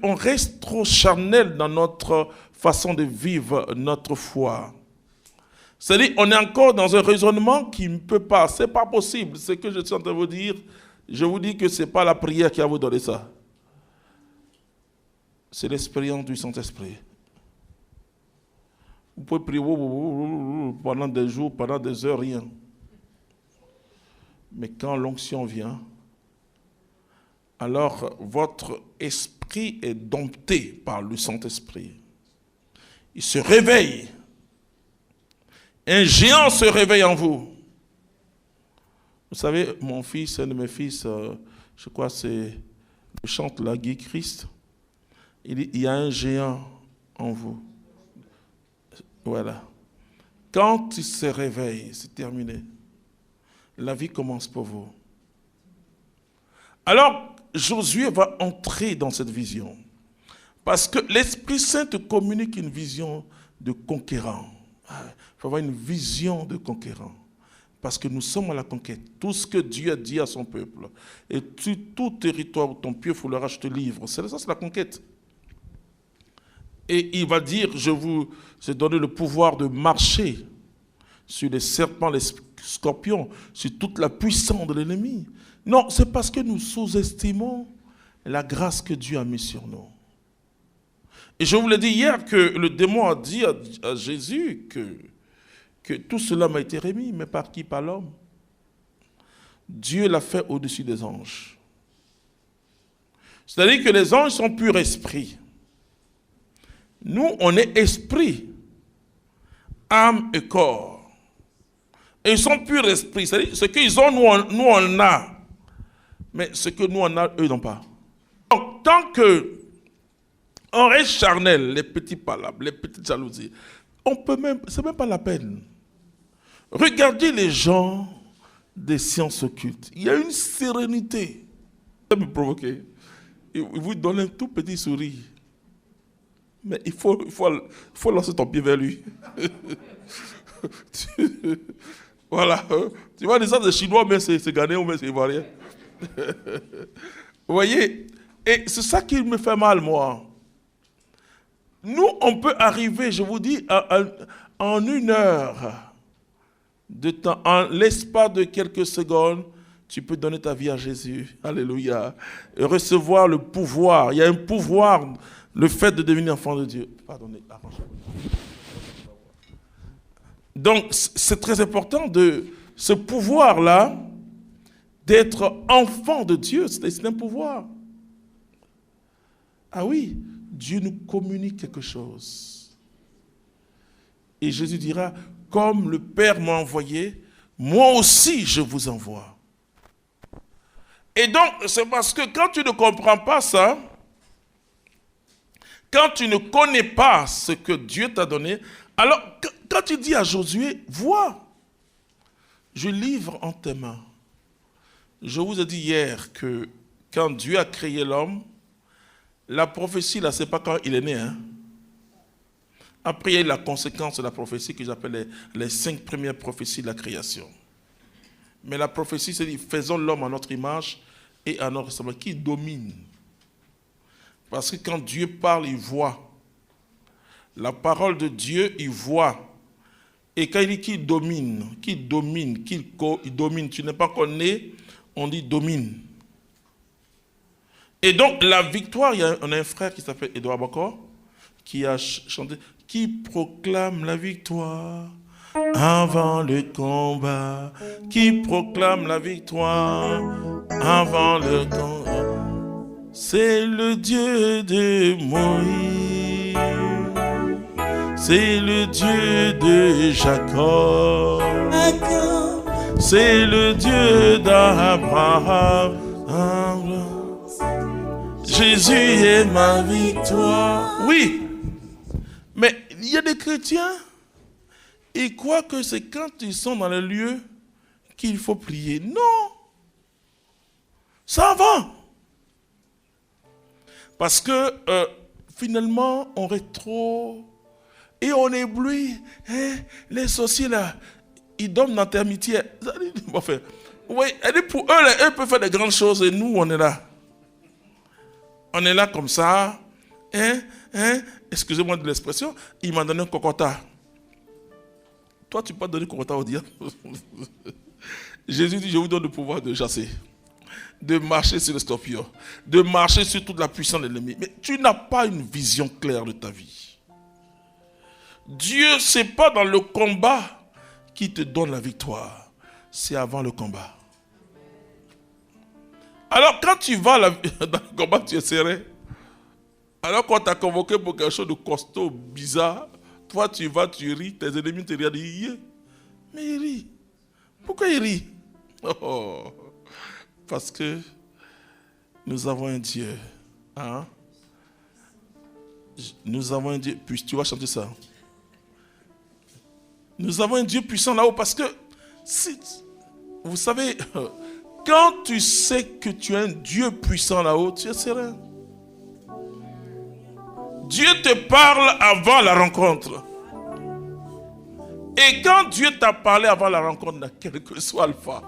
On reste trop charnel dans notre façon de vivre notre foi. C'est-à-dire, on est encore dans un raisonnement qui ne peut pas, c'est pas possible. Ce que je suis en train de vous dire, je vous dis que ce n'est pas la prière qui va vous donner ça. C'est l'expérience du Saint-Esprit. Vous pouvez prier pendant des jours, pendant des heures, rien. Mais quand l'onction vient, alors votre esprit est dompté par le Saint-Esprit. Il se réveille. Un géant se réveille en vous. Vous savez, mon fils, un de mes fils, je crois c'est le chante la Guy Christ. Il dit, il y a un géant en vous. Voilà. Quand il se réveille, c'est terminé. La vie commence pour vous. Alors, Josué va entrer dans cette vision. Parce que l'Esprit Saint te communique une vision de conquérant. Il faut avoir une vision de conquérant. Parce que nous sommes à la conquête. Tout ce que Dieu a dit à son peuple. Et tout territoire où ton pied foulera, je te livre. Ça, c'est la conquête. Et il va dire, je vous ai donné le pouvoir de marcher sur les serpents, les scorpions, sur toute la puissance de l'ennemi. Non, c'est parce que nous sous-estimons la grâce que Dieu a mise sur nous. Et je vous l'ai dit hier que le démon a dit à Jésus que tout cela m'a été remis, mais par qui? Par l'homme. Dieu l'a fait au-dessus des anges. C'est-à-dire que les anges sont purs esprits. Nous, on est esprit, âme et corps. Et ils sont purs esprits. C'est-à-dire ce qu'ils ont, nous on a. Mais ce que nous on a, eux n'ont pas. Donc, tant que on reste charnel, les petits palabres, les petites jalousies, on peut même, c'est même pas la peine. Regardez les gens des sciences occultes. Il y a une sérénité. Ça me provoque. Il vous donne un tout petit sourire. Mais il faut lancer ton pied vers lui. Voilà. Tu vois, les gens des Chinois, mais c'est Ghanéen, mais c'est Ivoirien. Vous voyez? Et c'est ça qui me fait mal, moi. Nous, on peut arriver, je vous dis, en 1 heure de temps, en l'espace de quelques secondes, tu peux donner ta vie à Jésus. Alléluia. Et recevoir le pouvoir. Il y a un pouvoir, le fait de devenir enfant de Dieu. Pardonnez, donc, c'est très important de ce pouvoir-là, d'être enfant de Dieu. C'est un pouvoir. Ah oui, Dieu nous communique quelque chose. Et Jésus dira, comme le Père m'a envoyé, moi aussi je vous envoie. Et donc, c'est parce que quand tu ne comprends pas ça, quand tu ne connais pas ce que Dieu t'a donné, alors quand tu dis à Josué, vois, je livre en tes mains. Je vous ai dit hier que quand Dieu a créé l'homme, la prophétie, là, ce n'est pas quand il est né. Hein. Après, il y a eu la conséquence de la prophétie que j'appelle les 5 premières prophéties de la création. Mais la prophétie, c'est dit, faisons l'homme à notre image et à notre semblance, qui domine. Parce que quand Dieu parle, il voit. La parole de Dieu, il voit. Et quand il dit qu'il domine, il domine, tu n'es pas qu'on est, on dit domine. Et donc, la victoire, on a un frère qui s'appelle Edouard Bacor, qui a chanté, qui proclame la victoire avant le combat, qui proclame la victoire avant le combat. C'est le Dieu de Moïse, c'est le Dieu de Jacob, c'est le Dieu d'Abraham. Jésus est ma victoire. Oui, mais il y a des chrétiens, ils croient que c'est quand ils sont dans le lieu qu'il faut prier. Non, ça va. Parce que finalement, on est trop... Et on éblouit. Hein, les sorciers là, ils dorment dans tes amitiés. Enfin, oui, pour eux, eux peuvent faire de grandes choses et nous, on est là. On est là comme ça, excusez-moi de l'expression, il m'a donné un cocotta. Toi, tu peux pas donner un cocotta au diable. Jésus dit, je vous donne le pouvoir de chasser, de marcher sur le scorpion, de marcher sur toute la puissance de l'ennemi. Mais tu n'as pas une vision claire de ta vie. Dieu, ce n'est pas dans le combat qui te donne la victoire. C'est avant le combat. Alors quand tu vas dans le combat, tu es serré. Alors qu'on t'a convoqué pour quelque chose de costaud, bizarre, toi tu vas, tu ris, tes ennemis te regardent, ils rient. Mais ils rient. Pourquoi ils rient? Parce que nous avons un Dieu. Hein? Nous avons un Dieu. Puis tu vas chanter ça. Nous avons un Dieu puissant là-haut parce que, vous savez, quand tu sais que tu as un Dieu puissant là-haut, tu es serein. Dieu te parle avant la rencontre. Et quand Dieu t'a parlé avant la rencontre, quel que soit Alpha,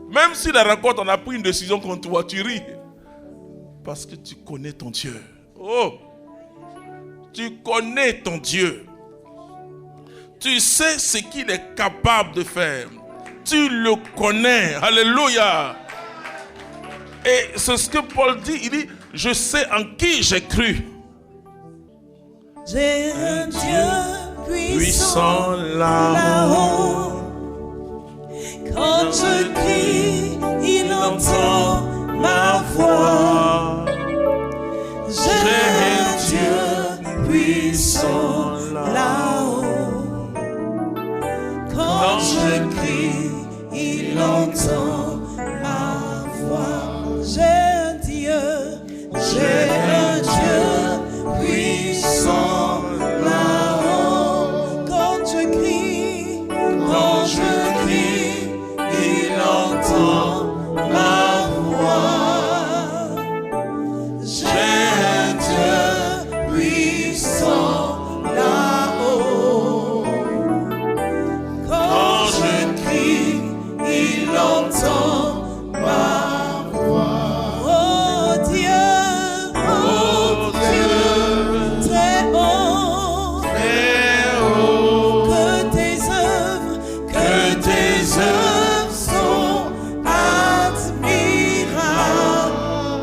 même si la rencontre, on a pris une décision contre toi, tu ris. Parce que tu connais ton Dieu. Oh! Tu connais ton Dieu. Tu sais ce qu'il est capable de faire. Tu le connais. Alléluia. Et c'est ce que Paul dit. Il dit, je sais en qui j'ai cru. J'ai un Dieu puissant là-haut. Quand je crie, il entend ma voix. J'ai un Dieu puissant là-haut. Quand je crie, il entend ma voix. J'ai un Dieu puissant là-haut. Quand je crie, il entend ma voix. J'ai un Dieu puissant là-haut. Quand je crie, il entend ma voix. Oh Dieu, très haut, que tes œuvres sont admirables.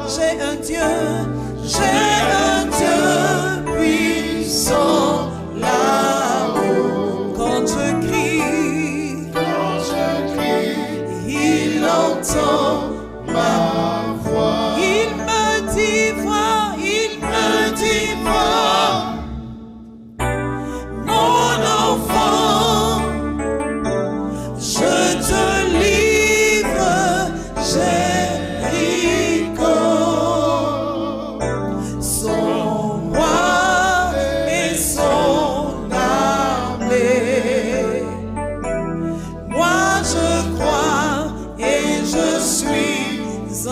J'ai un Dieu puissant là-haut. Quand je crie, il entend ma voix. Il me dit vois, mon enfant, je te livre, Jéricho, son roi et son armée. Moi je crois et je suis en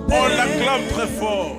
paix. On l'acclame très fort.